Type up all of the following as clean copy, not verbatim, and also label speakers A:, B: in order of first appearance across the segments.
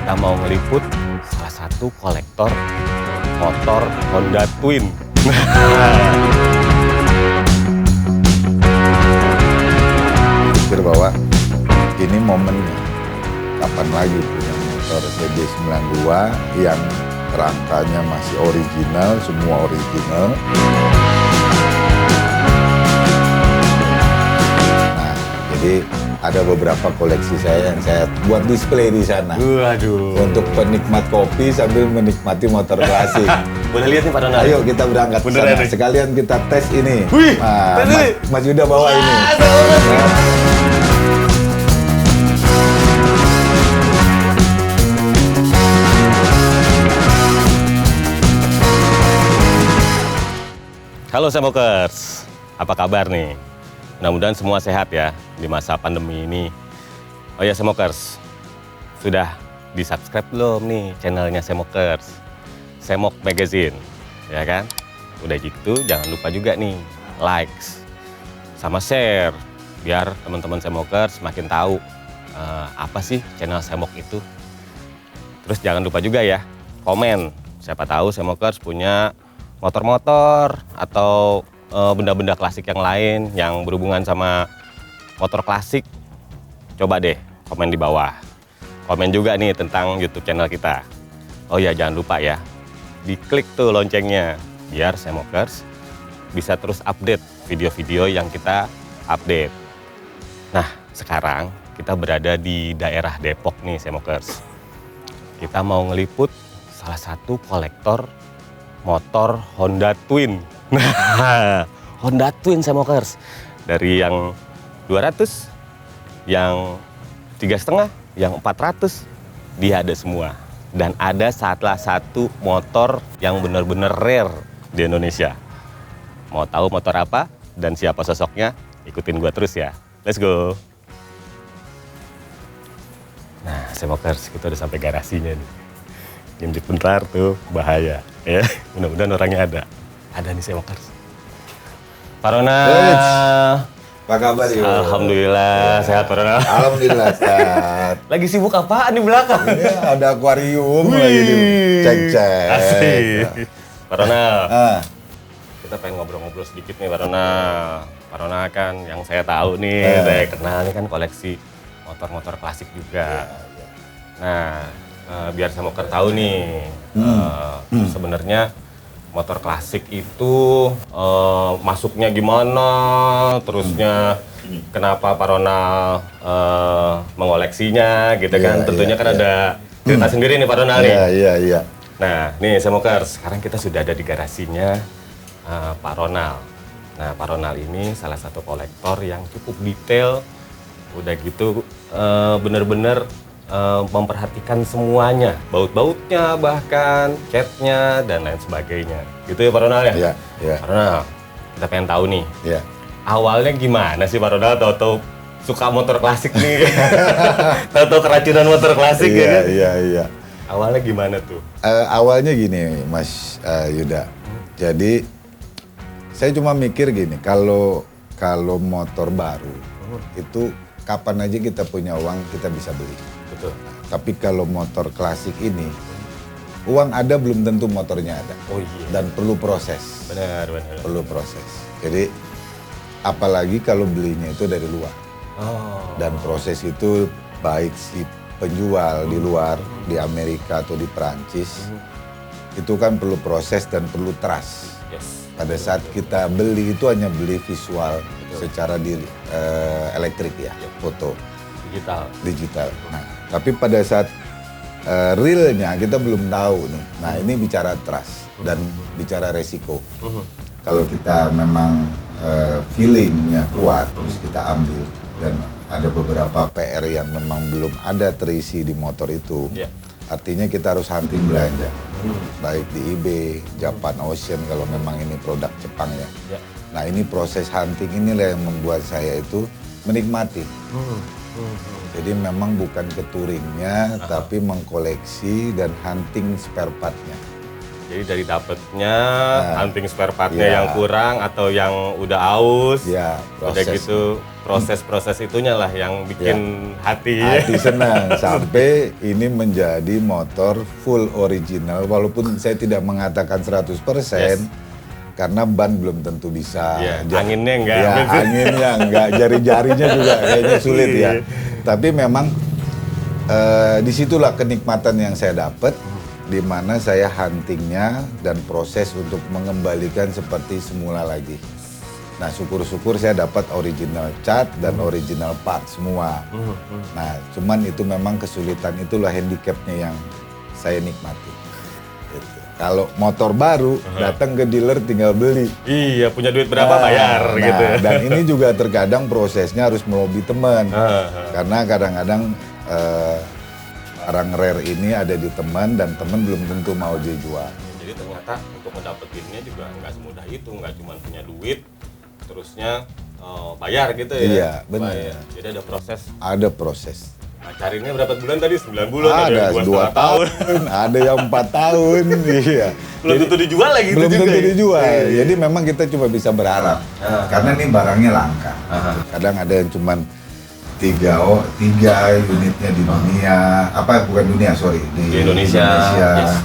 A: kita mau ngeliput salah satu kolektor motor Honda Twin.
B: Pikir bahwa ini momennya. Kapan lagi punya motor CB92 yang rangkanya masih original, semua original. Nah, jadi ada beberapa koleksi saya yang saya buat display di sana.
A: Waduh.
B: Untuk penikmat kopi sambil menikmati motor klasik.
A: Boleh lihat nih Pak Donald?
B: Ayo kita berangkat ke sana. Sekalian kita tes ini.
A: Wih,
B: nah, Mas Yuda bawa ini.
A: Halo Semokers, apa kabar nih? Mudah-mudahan semua sehat ya di masa pandemi ini. Oh ya Semokers, sudah di-subscribe belum nih channelnya Semokers? Semok Magazine, ya kan? Udah gitu jangan lupa juga nih likes sama share biar teman-teman Semokers makin tahu apa sih channel Semok itu. Terus jangan lupa juga ya komen, siapa tahu Semokers punya motor-motor atau benda-benda klasik yang lain yang berhubungan sama motor klasik. Coba deh komen di bawah. Komen juga nih tentang YouTube channel kita. Oh ya jangan lupa ya, diklik tuh loncengnya biar Semokers bisa terus update video-video yang kita update. Nah sekarang kita berada di daerah Depok nih Semokers. Kita mau ngeliput salah satu kolektor motor Honda Twin. Nah, Honda Twin Semokers. Dari yang 200, yang 3,5, yang 400, dia ada semua. Dan ada salah satu motor yang benar-benar rare di Indonesia. Mau tahu motor apa dan siapa sosoknya? Ikutin gua terus ya. Let's go. Nah, Semokers, kita udah sampai garasinya nih. Ngintip bentar tuh, bahaya. Ya, mudah-mudahan orangnya ada. Ada nih Semokers. Pak Ronald.
B: Apa kabar yuk?
A: Alhamdulillah, sehat Pak Ronald.
B: Alhamdulillah sehat.
A: Lagi sibuk apaan di belakang?
B: Ini ada akuarium lagi dicek-cek.
A: Asik. Pak Ronald. Kita pengen ngobrol-ngobrol sedikit nih Pak Ronald. Pak Ronald kan yang saya tahu nih, saya kenal ini kan koleksi motor-motor klasik juga. Nah, biar Semokers tahu nih, sebenarnya motor klasik itu masuknya gimana, terusnya kenapa Pak Ronald mengoleksinya gitu kan. Tentunya kan ada cerita sendiri nih Pak Ronald nih.
B: Iya.
A: Nah, nih Semokers, sekarang kita sudah ada di garasinya Pak Ronald. Nah, Pak Ronald ini salah satu kolektor yang cukup detail, udah gitu bener-bener memperhatikan semuanya, baut-bautnya bahkan, catnya dan lain sebagainya. Gitu ya Pak Ronald ya?
B: Iya.
A: Pak Ronald, kita pengen tahu nih, awalnya gimana sih Pak Ronald tahu-tahu suka motor klasik nih? Tahu-tahu keracunan motor klasik ya kan?
B: Iya.
A: Awalnya gimana tuh?
B: Awalnya gini Mas Yuda, jadi saya cuma mikir gini, kalau motor baru itu kapan aja kita punya uang kita bisa beli.
A: Betul.
B: Tapi kalau motor klasik ini, uang ada belum tentu motornya ada.
A: Oh iya.
B: Dan perlu proses.
A: Benar.
B: Perlu proses. Jadi apalagi kalau belinya itu dari luar. Dan proses itu baik si penjual di luar, di Amerika atau di Perancis, itu kan perlu proses dan perlu trust.
A: Yes.
B: Pada saat kita beli itu hanya beli visual secara di elektrik ya, foto. Digital. Nah, tapi pada saat realnya kita belum tahu nih. Nah ini bicara trust dan bicara resiko. Kalau kita memang feelingnya kuat, terus kita ambil dan ada beberapa PR yang memang belum ada terisi di motor itu. Artinya kita harus hunting belanja, baik di eBay, Japan Ocean kalau memang ini produk Jepang ya. Nah ini proses hunting inilah yang membuat saya itu menikmati. Jadi memang bukan ke touringnya, tapi mengkoleksi dan hunting spare partnya.
A: Jadi dari dapetnya, hunting spare partnya yang kurang atau yang udah aus, udah gitu proses-proses itunya lah yang bikin hati
B: senang. Sampai ini menjadi motor full original, walaupun saya tidak mengatakan 100%, karena ban belum tentu bisa.
A: Anginnya enggak.
B: Anginnya enggak, jari-jarinya juga kayaknya sulit ya. Tapi memang disitulah kenikmatan yang saya dapat, di mana saya huntingnya dan proses untuk mengembalikan seperti semula lagi. Nah, syukur-syukur saya dapat original cat dan original part semua. Nah, cuman itu memang kesulitan, itulah handicapnya yang saya nikmati. Gitu. Kalau motor baru, datang ke dealer tinggal beli.
A: Iya, punya duit berapa bayar gitu.
B: Dan ini juga terkadang prosesnya harus melobi teman. Karena kadang-kadang barang rare ini ada di teman dan teman belum tentu mau dia jual.
A: Jadi ternyata untuk mendapetinnya juga nggak semudah itu, nggak cuma punya duit, terusnya bayar gitu ya.
B: Iya, benar.
A: Jadi ada proses.
B: Ada proses.
A: Nah, carinya berapa bulan tadi? 9 bulan,
B: ada 2 tahun, ada yang 4 tahun. Iya.
A: Belum tentu dijual lagi.
B: Belum tentu dijual. Jadi memang kita cuma bisa berharap. Karena ini barangnya langka. Kadang ada yang cuman 3 unitnya di dunia, di Indonesia.
A: Yes.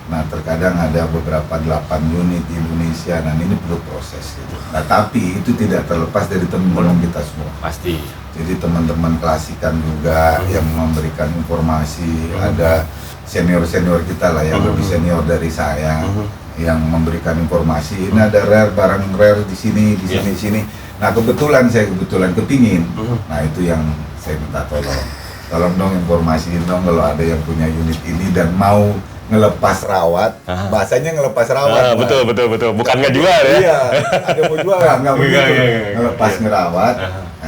B: Nah, terkadang ada beberapa 8 unit di Indonesia, dan ini perlu proses gitu. Nah, tapi itu tidak terlepas dari teman-teman kita semua.
A: Pasti.
B: Jadi teman-teman klasikan juga yang memberikan informasi, ada senior-senior kita lah yang lebih senior dari saya, yang memberikan informasi. Ini ada barang rare di sini, di sini. Nah, kebetulan saya kepingin. Nah, itu yang saya minta tolong dong informasiin dong kalau ada yang punya unit ini dan mau ngelepas rawat. Bahasanya ngelepas rawat.
A: Betul. Bukan ngejual ya.
B: Iya, ada mau jual nggak begitu. Ngelepas ngerawat,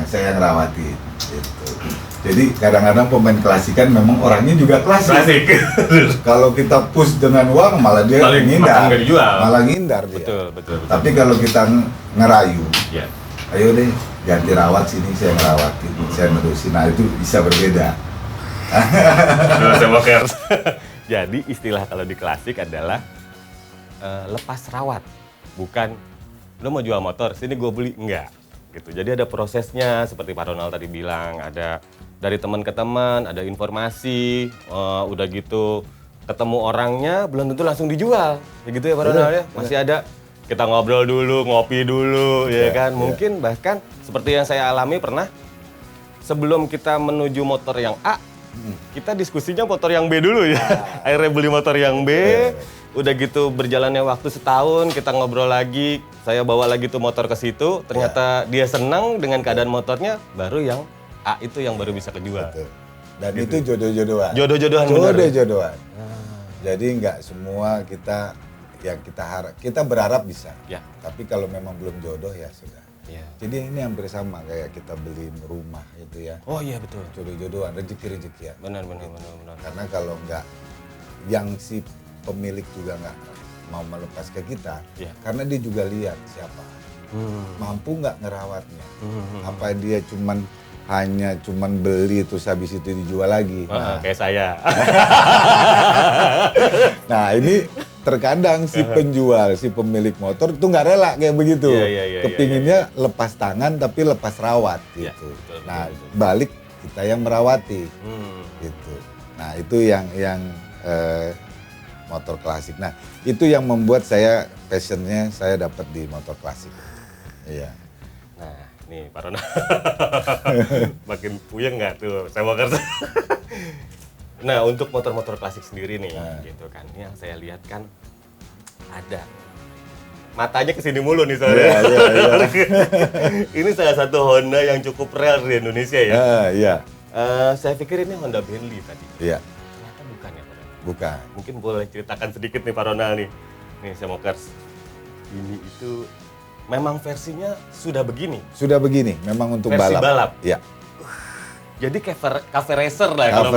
B: saya ngerawatin. Gitu. Jadi kadang-kadang pemain klasikan memang orangnya juga klasik. Kalau kita push dengan uang malah dia ngindar. Malah ngindar dia.
A: Betul.
B: Tapi kalau kita ngerayu, ayo deh ganti rawat sini, saya ngerawatin, saya nerusin. Nah, itu bisa berbeda.
A: Jadi istilah kalau di klasik adalah lepas rawat, bukan lo mau jual motor sini gue beli, enggak gitu. Jadi ada prosesnya seperti Pak Ronald tadi bilang, ada dari teman ke teman, ada informasi, udah gitu ketemu orangnya belum tentu langsung dijual, gitu ya Pak Ronald ya. Masih ada kita ngobrol dulu, ngopi dulu, ya kan. Mungkin bahkan seperti yang saya alami pernah, sebelum kita menuju motor yang A, kita diskusinya motor yang B dulu ya. Akhirnya beli motor yang B, udah gitu berjalannya waktu setahun, kita ngobrol lagi, saya bawa lagi tuh motor ke situ, ternyata dia senang dengan keadaan motornya, baru yang A itu yang baru bisa kejual.
B: Betul. Dan gitu. Itu jodoh-jodohan.
A: Jodoh-jodohan.
B: Jadi nggak semua yang kita berharap bisa.
A: Ya.
B: Tapi kalau memang belum jodoh ya sudah.
A: Ya.
B: Jadi ini hampir sama kayak kita beli rumah gitu ya.
A: Oh iya betul.
B: Jodoh-jodohan, rezeki ya.
A: Benar.
B: Karena kalau nggak, yang si pemilik juga nggak mau melepas ke kita, karena dia juga lihat siapa, mampu nggak ngerawatnya. Apa dia hanya beli terus habis itu dijual lagi.
A: Kayak saya.
B: Nah, ini terkadang si penjual, si pemilik motor itu nggak rela kayak begitu. Kepinginnya lepas tangan tapi lepas rawat gitu. Nah, balik kita yang merawati gitu. Nah, itu yang motor klasik. Nah, itu yang membuat saya passionnya saya dapat di motor klasik. Iya.
A: Nah, nih Pak Ronald. Makin puyeng nggak tuh saya mau kerja. Nah, untuk motor-motor klasik sendiri nih, gitu kan, yang saya lihat kan ada matanya kesini mulu nih soalnya. Ini salah satu Honda yang cukup rare di Indonesia ya. Saya pikir ini Honda Bentley tadi.
B: Iya.
A: Ternyata bukan ya Pak Ronald?
B: Bukan.
A: Mungkin boleh ceritakan sedikit nih Pak Ronald nih. Nih Semokers, ini itu memang versinya sudah begini?
B: Sudah begini, memang untuk
A: versi balap?
B: Iya.
A: Jadi cafe racer lah kalau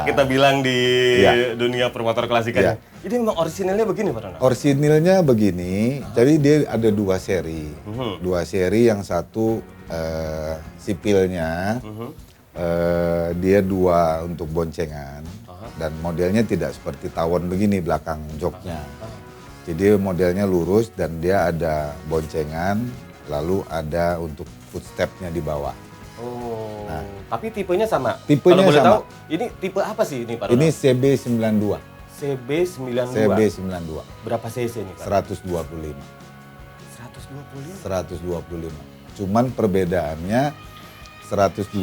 A: kita bilang di dunia permotor klasikan. Ini memang orisinilnya begini Pak Ronald?
B: Orisinilnya begini, jadi dia ada 2 seri. 2 seri, yang satu sipilnya, dia 2 untuk boncengan. dan modelnya tidak seperti tawon begini belakang joknya. Jadi modelnya lurus dan dia ada boncengan, lalu ada untuk footstepnya di bawah.
A: Oh, nah, tapi tipenya sama?
B: Tipenya
A: kalau boleh
B: sama.
A: Tahu, ini tipe apa sih ini Pak Ronald?
B: Ini CB92.
A: CB92?
B: CB92.
A: Berapa cc nih Pak?
B: 125.
A: 125?
B: 125. Cuman perbedaannya 125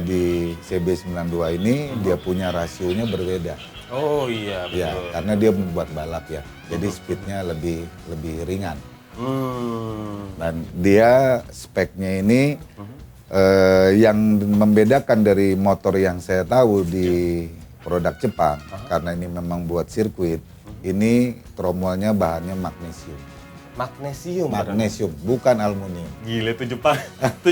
B: di CB92 ini dia punya rasionya berbeda.
A: Oh iya betul.
B: Ya, karena dia membuat balap ya. Jadi speednya lebih ringan. Dan dia speknya ini yang membedakan dari motor yang saya tahu di produk Jepang, karena ini memang buat sirkuit, ini tromolnya bahannya magnesium. Magnesium, bukan aluminium.
A: Gila tuh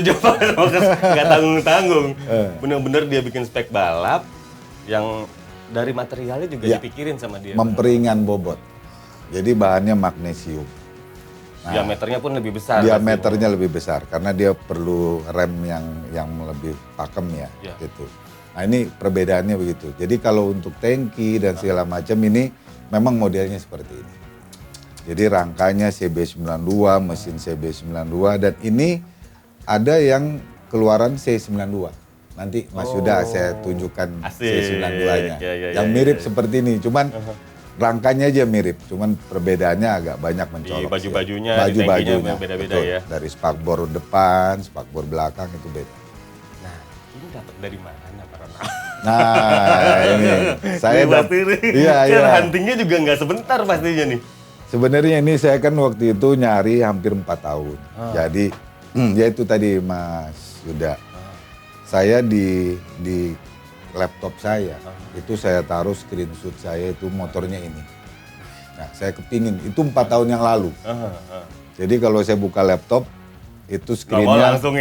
A: Jepang, nggak tanggung-tanggung. Bener-bener dia bikin spek balap yang dari materialnya juga dipikirin sama dia.
B: Memperingan bobot. Jadi bahannya magnesium. Nah,
A: diameternya pun lebih besar.
B: Diameternya lebih besar karena dia perlu rem yang lebih pakem ya, gitu. Nah ini perbedaannya begitu. Jadi kalau untuk tangki dan segala macam ini memang modelnya seperti ini. Jadi rangkanya CB92, mesin CB92 dan ini ada yang keluaran C92. Nanti Mas Yuda saya tunjukkan C92-nya. Yang mirip seperti ini, cuman rangkanya aja mirip, cuman perbedaannya agak banyak mencolok.
A: Di baju-bajunya,
B: baju-bajunya
A: beda-beda ya.
B: Dari spakbor depan, spakbor belakang itu beda.
A: Nah, ini dapat dari mana Pak Ronald?
B: Nah, ini saya
A: huntingnya juga nggak sebentar pastinya nih.
B: Sebenarnya ini saya kan waktu itu nyari hampir 4 tahun. Jadi ya itu tadi Mas Yuda. Saya di laptop saya itu saya taruh screenshot saya itu motornya ini. Nah, saya kepingin itu 4 tahun yang lalu. Jadi kalau saya buka laptop itu screennya langsung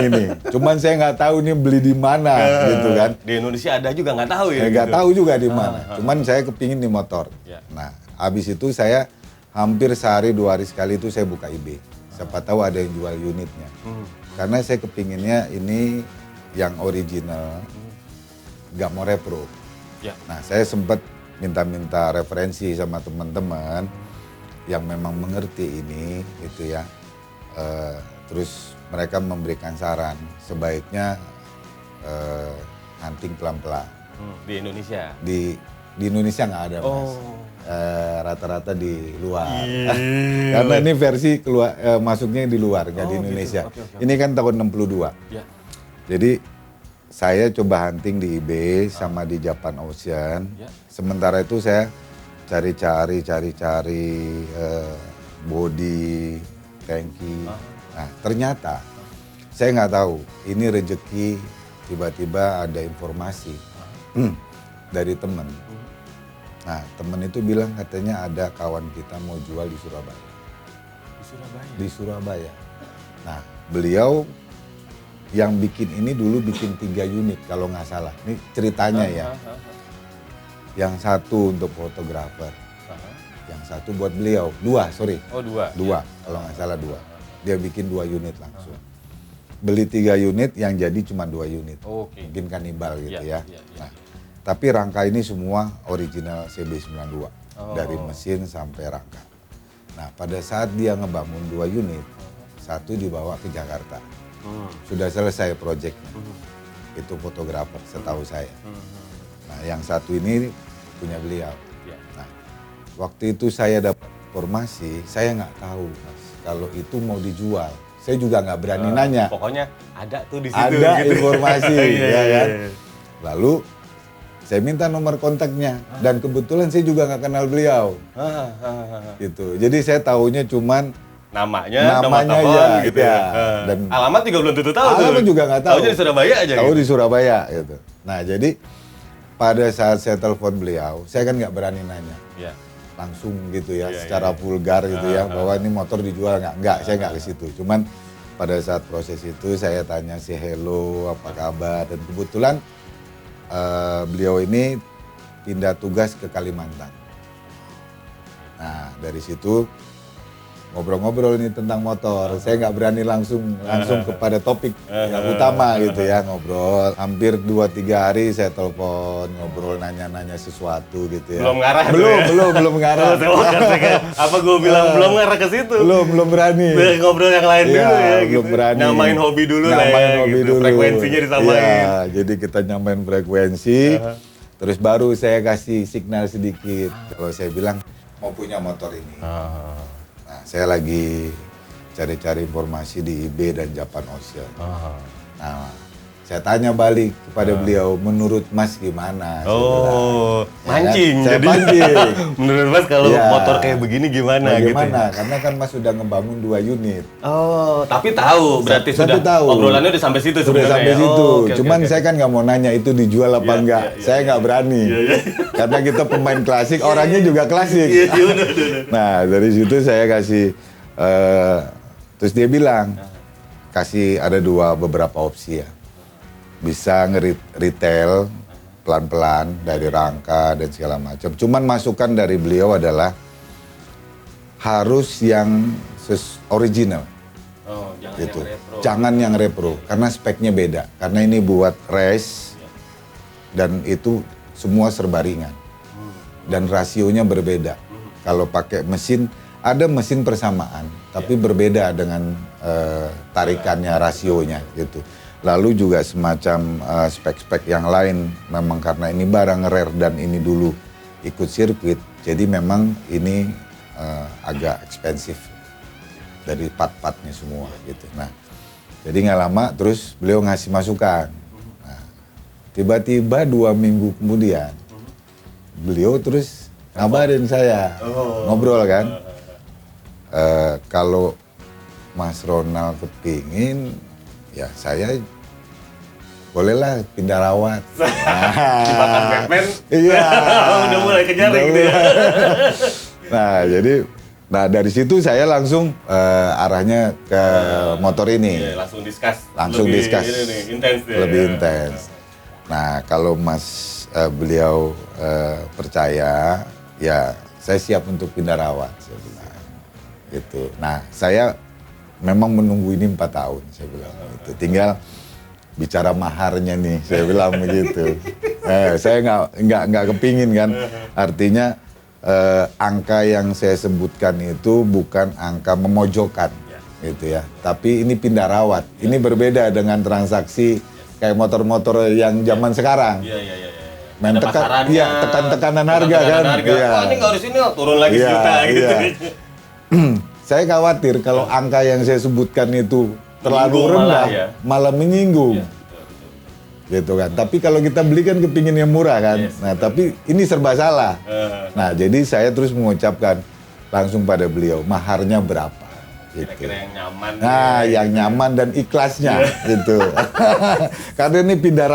B: ini. Cuman saya nggak tahu ini beli di mana gitu kan.
A: Di Indonesia ada juga nggak tahu ya.
B: Nggak tahu juga di mana. Cuman saya kepingin di motor. Nah, habis itu saya hampir sehari 2 hari sekali itu saya buka eBay. Siapa tahu ada yang jual unitnya. Karena saya kepinginnya ini yang original. Gamore Pro. Nah, saya sempat minta referensi sama teman-teman yang memang mengerti ini, gitu ya. Terus mereka memberikan saran sebaiknya hunting pelan-pelan.
A: Di Indonesia?
B: Di Indonesia nggak ada Mas. Rata-rata di luar. Karena ini versi keluar masuknya di luar, nggak di Indonesia.
A: Gitu. Okay.
B: Ini kan tahun 62. Jadi saya coba hunting di eBay sama di Japan Ocean. Sementara itu saya cari body, tangki. Nah, ternyata saya nggak tahu. Ini rezeki tiba-tiba ada informasi dari teman. Nah, teman itu bilang katanya ada kawan kita mau jual di Surabaya. Di Surabaya. Nah, beliau yang bikin ini dulu bikin 3 unit kalau nggak salah. Ini ceritanya ya. Yang satu untuk fotografer. Yang satu buat beliau. 2, sorry.
A: Oh 2?
B: 2, kalau nggak salah 2. Dia bikin 2 unit langsung. Beli 3 unit yang jadi cuma 2 unit. Mungkin kanibal gitu ya. Nah, tapi rangka ini semua original CB92. Dari mesin sampai rangka. Nah, pada saat dia ngebangun 2 unit, satu dibawa ke Jakarta. Sudah selesai proyeknya. Itu fotografer setahu saya. Nah, yang satu ini punya beliau. Nah, waktu itu saya dapat informasi, saya nggak tahu Mas, kalau itu mau dijual. Saya juga nggak berani nanya.
A: Pokoknya ada tuh di situ.
B: Ada gitu. Informasi, ya kan. Lalu saya minta nomor kontaknya dan kebetulan saya juga nggak kenal beliau. Gitu. Jadi saya tahunya cuman
A: namanya ya, gitu ya. Dan alamat juga belum tentu tahu.
B: Alamat juga nggak tahu.
A: Tahunya di Surabaya aja.
B: Tahu gitu. Di Surabaya gitu. Nah, jadi pada saat saya telepon beliau, saya kan nggak berani nanya. Langsung gitu ya, secara vulgar gitu ya, bahwa ini motor dijual nggak, saya nggak ke situ. Cuman pada saat proses itu saya tanya si hello, apa kabar, dan kebetulan beliau ini pindah tugas ke Kalimantan. Nah, dari situ ngobrol-ngobrol nih tentang motor. Saya nggak berani langsung kepada topik yang utama gitu ya, ngobrol. Hampir 2-3 hari saya telepon, ngobrol, nanya-nanya sesuatu gitu ya.
A: Belum ngarah
B: belum ngarah.
A: Apa gue bilang belum ngarah ke situ?
B: Belum berani.
A: Ngobrol yang lain dulu ya gitu.
B: Belum berani.
A: Nyamain hobi dulu lah ya gitu. Frekuensinya disamain.
B: Iya, jadi kita nyamain frekuensi. Terus baru saya kasih signal sedikit. Kalau saya bilang mau punya motor ini. Nah, saya lagi cari-cari informasi di eBay dan Japan Ocean. Nah, saya tanya balik kepada beliau, menurut Mas gimana?
A: Mancing.
B: Saya
A: Jadi
B: pancing.
A: menurut Mas kalau motor kayak begini gimana gitu?
B: Karena kan Mas sudah ngebangun 2 unit.
A: Oh, tapi tahu berarti
B: Tapi tahu.
A: obrolannya udah sampai situ
B: Sudah
A: sebenarnya.
B: sampai situ.
A: Oke,
B: Cuman
A: oke.
B: saya kan nggak mau nanya itu dijual apa enggak. Saya nggak berani. Karena kita pemain klasik, orangnya juga klasik.
A: Udah.
B: Nah, dari situ saya kasih terus dia bilang kasih ada beberapa opsi ya. Bisa nge-retail pelan-pelan dari rangka dan segala macam. Cuman masukan dari beliau adalah harus yang original.
A: Jangan
B: Gitu.
A: yang retro.
B: Jangan yang repro karena speknya beda. Karena ini buat race dan itu semua serba ringan. Dan rasionya berbeda. Kalau pakai mesin, ada mesin persamaan, tapi berbeda dengan tarikannya, rasionya gitu. Lalu juga semacam spek-spek yang lain, memang karena ini barang rare dan ini dulu ikut sirkuit, jadi memang ini agak ekspensif dari part-partnya semua gitu. Nah, jadi nggak lama terus beliau ngasih masukan. Nah, tiba-tiba 2 minggu kemudian beliau terus ngabarin saya, ngobrol kan. Kalau Mas Ronald kepingin, ya saya bolehlah pindah rawat.
A: Dimakan Batman.
B: Iya.
A: Udah mulai kejar gitu ya.
B: Nah dari situ saya langsung arahnya ke motor ini.
A: Iya, langsung discuss.
B: Langsung discuss.
A: Ini nih, intens deh.
B: Lebih intens. Nah kalau beliau percaya, ya saya siap untuk pindah rawat. Saya bilang gitu. Nah saya memang menunggu ini 4 tahun. Saya bilang gitu. Tinggal bicara maharnya nih, saya bilang begitu. Saya nggak kepingin kan. Artinya angka yang saya sebutkan itu bukan angka memojokkan, gitu ya. Tapi ini pindah rawat. Ini berbeda dengan transaksi kayak motor-motor yang zaman sekarang.
A: Iya.
B: Main tekan-tekanan harga kan.
A: Iya. Oh, ini nggak harus ini turun lagi sejuta gitu.
B: Saya khawatir kalau angka yang saya sebutkan itu terlalu rendah, malah menyinggung. Gitu kan. Tapi kalau kita beli kan kepingin yang murah kan. Nah, tapi ini serba salah. Nah, jadi saya terus mengucapkan langsung pada beliau, maharnya berapa? Gitu.
A: Kira-kira yang nyaman.
B: Nah, yang nyaman dan ikhlasnya gitu. Karena ini pindah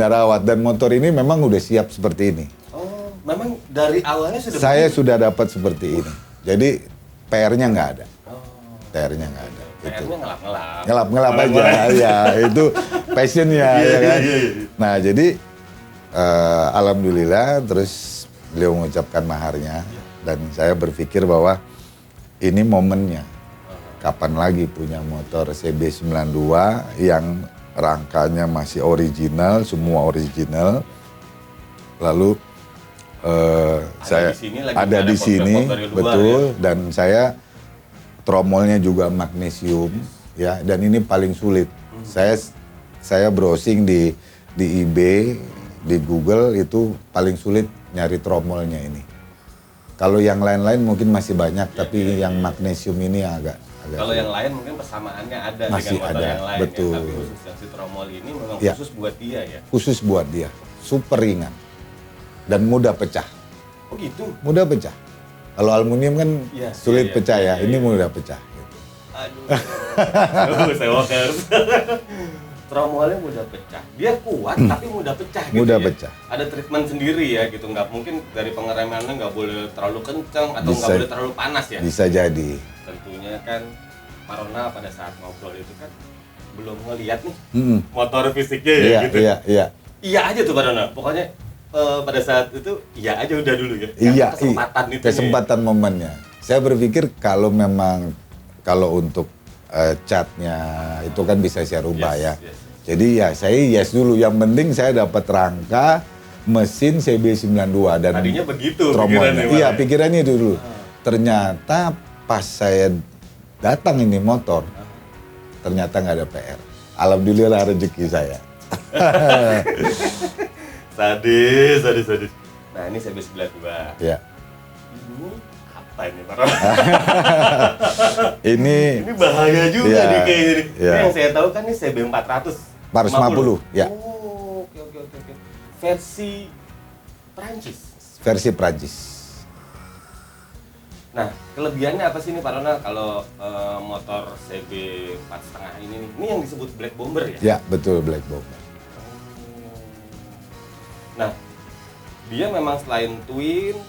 B: rawat dan motor ini memang udah siap seperti ini.
A: Oh, memang dari awalnya sudah.
B: Saya sudah dapat seperti ini. Jadi PR-nya nggak ada. PR-nya nggak ada.
A: PR-nya
B: Ngelap aja, ya itu passionnya, ya kan. Nah jadi alhamdulillah terus beliau mengucapkan maharnya dan saya berpikir bahwa ini momennya. Kapan lagi punya motor CB92 yang rangkanya masih original, semua original. Lalu saya ada di sini, betul, dan saya tromolnya juga magnesium, ya, dan ini paling sulit. Saya browsing di eBay, di Google itu paling sulit nyari tromolnya ini. Kalau yang lain-lain mungkin masih banyak, tapi yang magnesium ini agak
A: kalau yang lain mungkin persamaannya ada
B: masih
A: dengan motor
B: ada,
A: yang lain.
B: betul.
A: Ya, tapi khusus yang si tromol ini memang khusus buat dia ya.
B: Khusus buat dia, super ringan dan mudah pecah.
A: Oh gitu?
B: Mudah pecah. Kalau aluminium kan sulit pecah ya, ini mudah pecah. Gitu.
A: Aduh, sewokers. Tromolnya mudah pecah. Dia kuat tapi mudah pecah gitu.
B: Mudah
A: ya.
B: pecah.
A: Ada treatment sendiri ya gitu. Nggak mungkin dari pengeremannya nggak boleh terlalu kencang atau nggak boleh terlalu panas ya.
B: Bisa jadi.
A: Tentunya kan Pak Ronald pada saat ngobrol itu kan belum ngelihat nih motor fisiknya ya gitu. Iya aja tuh Pak Ronald. Pokoknya pada saat itu iya aja udah dulu ya.
B: Iya.
A: Kesempatan itu.
B: Kesempatan momennya. Saya berpikir kalau untuk catnya itu kan bisa saya rubah ya. Jadi ya saya yes dulu. Yang penting saya dapat rangka mesin CB92 dan
A: tadinya begitu
B: pikirannya. Iya, pikirannya itu dulu. Ternyata pas saya datang ini motor, ternyata nggak ada PR. Alhamdulillah rezeki saya.
A: Sadis. Nah ini CB92.
B: Ya.
A: Ini apa ini Pak?
B: Ini
A: bahaya juga
B: ya,
A: nih kayaknya nih.
B: ya.
A: Ini yang saya tahu kan ini CB400.
B: 450, ya.
A: Oh, oke. Versi Prancis.
B: Versi Prancis.
A: Nah, kelebihannya apa sih nih Pak Ronald kalau motor CB 4,5 ini nih? Ini yang disebut Black Bomber ya?
B: Ya, betul Black Bomber.
A: Nah, dia memang selain twin,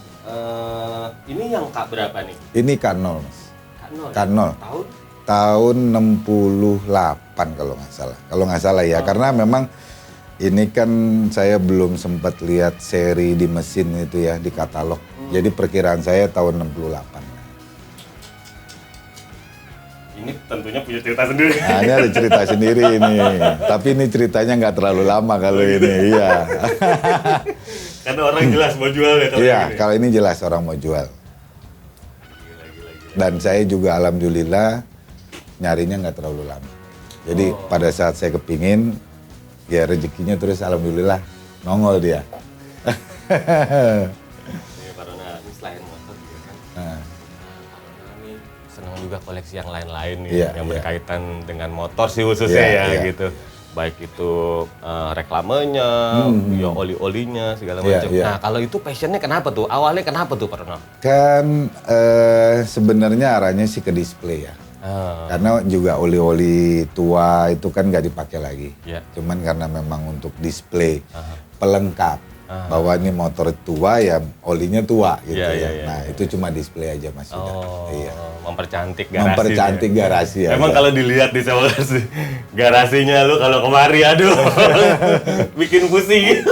A: ini yang K berapa nih?
B: Ini K0, Mas.
A: K0.
B: Tahun? Tahun 68 kalau nggak salah ya. Karena memang ini kan saya belum sempat lihat seri di mesin itu ya, di katalog. Jadi perkiraan saya tahun 68.
A: Ini tentunya punya cerita sendiri.
B: Nah, ini ada cerita sendiri ini. Tapi ini ceritanya nggak terlalu lama kalau ini, iya.
A: Karena orang jelas mau jual ya kalau
B: iya,
A: ini.
B: kalau ini jelas orang mau jual.
A: Gila.
B: Dan saya juga alhamdulillah nyarinya nggak terlalu lama. Jadi pada saat saya kepingin, ya rezekinya terus alhamdulillah nongol dia.
A: Pak Ronald, ini selain motor juga kan.
B: Nah.
A: Pak Ronald ini senang juga koleksi yang lain-lain nih,
B: Iya,
A: yang
B: iya.
A: berkaitan dengan motor sih khususnya
B: Iya,
A: ya
B: iya.
A: gitu. Baik itu reklamenya, ya oli-olinya segala
B: Iya,
A: macam.
B: iya.
A: Nah kalau itu passionnya kenapa tuh? Awalnya kenapa tuh Pak Ronald?
B: Kan sebenarnya arahnya sih ke display ya. Karena juga oli-oli tua itu kan nggak dipakai lagi.
A: Iya.
B: Cuman karena memang untuk display pelengkap bahwa ini motor tua ya olinya tua gitu
A: Iya,
B: ya.
A: iya,
B: Nah itu cuma display aja Mas Yuda. Iya.
A: Mempercantik garasi.
B: Mempercantik garasi ya.
A: Emang kalau dilihat di garasi, garasinya lu kalau kemari aduh bikin pusing.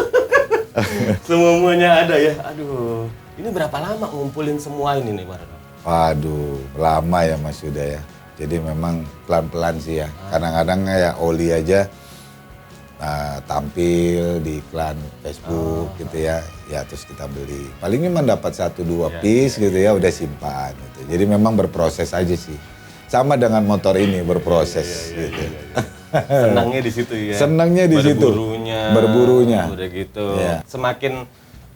A: Semuanya ada ya. Aduh. Ini berapa lama ngumpulin semua ini nih Pak Ronald?
B: Waduh, lama ya Mas Yuda ya. Jadi memang pelan-pelan sih ya. Kadang-kadang ya oli aja tampil di iklan Facebook gitu ya. Ya terus kita beli. Paling cuma dapat 1-2 piece gitu ya udah simpan gitu. Jadi memang berproses aja sih. Sama dengan motor ini berproses gitu.
A: Senangnya di situ ya.
B: Senangnya di situ. Berburunya.
A: Udah gitu.
B: Iya.
A: Semakin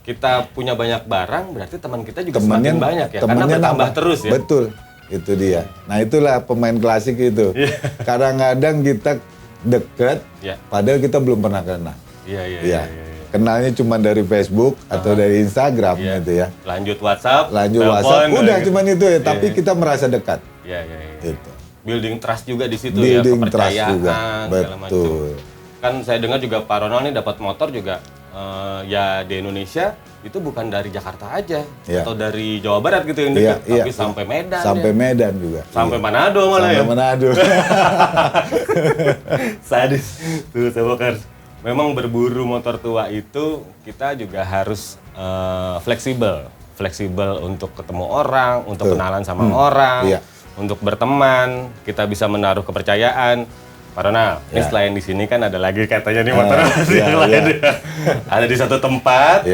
A: kita punya banyak barang, berarti teman kita juga
B: Temennya,
A: semakin banyak ya. Karena
B: temennya
A: bertambah
B: nambah
A: terus ya.
B: Betul, itu dia. Nah itulah pemain klasik itu. Kadang-kadang kita deket, padahal kita belum pernah kenal.
A: Iya.
B: Kenalnya cuma dari Facebook atau dari Instagram gitu ya.
A: Lanjut WhatsApp,
B: WhatsApp, udah cuman itu ya. Tapi kita merasa dekat.
A: Iya.
B: Gitu.
A: Building trust juga di situ
B: Building
A: ya,
B: trust
A: kepercayaan
B: juga.
A: segala macam.
B: Betul.
A: Kan saya dengar juga Pak Ronald nih dapat motor juga ya di Indonesia itu bukan dari Jakarta aja atau dari Jawa Barat gitu yang dekat, tapi sampai Medan.
B: Sampai Medan juga.
A: Sampai Manado malah
B: sampai
A: ya.
B: Manado.
A: Sadis tuh Semokers. Memang berburu motor tua itu kita juga harus fleksibel untuk ketemu orang, untuk kenalan sama orang, untuk berteman, kita bisa menaruh kepercayaan. Pak Ronald, ini selain di sini kan ada lagi katanya nih motor yang lain. Ada di satu tempat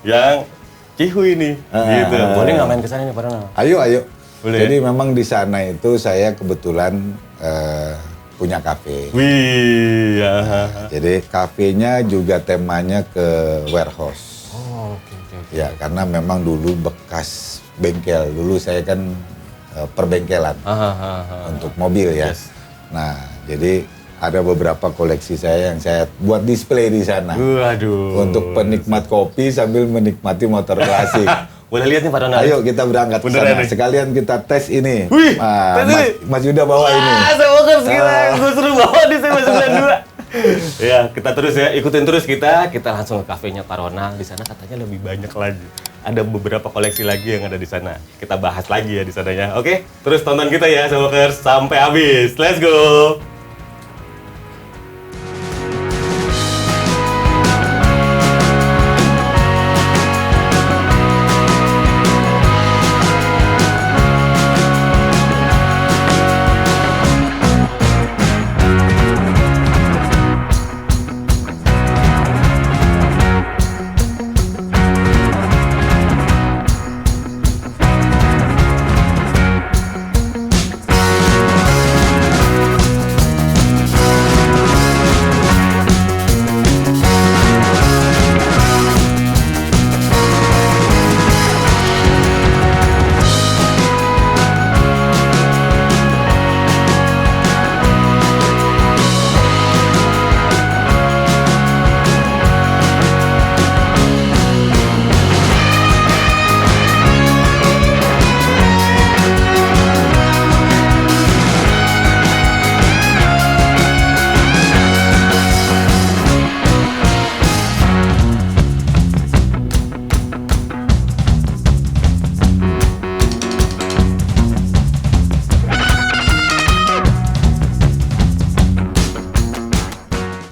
A: yang Cihuy nih, gitu. Boleh nggak main ke sana nih Pak Ronald?
B: Ayo.
A: Boleh.
B: Jadi memang di sana itu saya kebetulan punya kafe.
A: Wih, ya.
B: Jadi kafenya juga temanya ke warehouse.
A: Oh, oke.
B: Ya, karena memang dulu bekas bengkel. Dulu saya kan perbengkelan untuk mobil ya.
A: Yes.
B: Nah, jadi ada beberapa koleksi saya yang saya buat display di sana.
A: Waduh.
B: Untuk penikmat kopi sambil menikmati motor klasik.
A: Boleh lihat nih Pak Ronald?
B: Ayo kita berangkat ke sana. Sekalian kita tes ini.
A: Wih,
B: Mas Yuda bawa ini.
A: Semokers gila, gue suruh bawa di CB92. Ya, kita terus ya, ikutin terus kita langsung ke kafenya Pak Ronald. Di sana katanya lebih banyak lagi. Ada beberapa koleksi lagi yang ada di sana. Kita bahas lagi ya di sananya. Oke, terus tonton kita ya Semokers sampai habis. Let's go.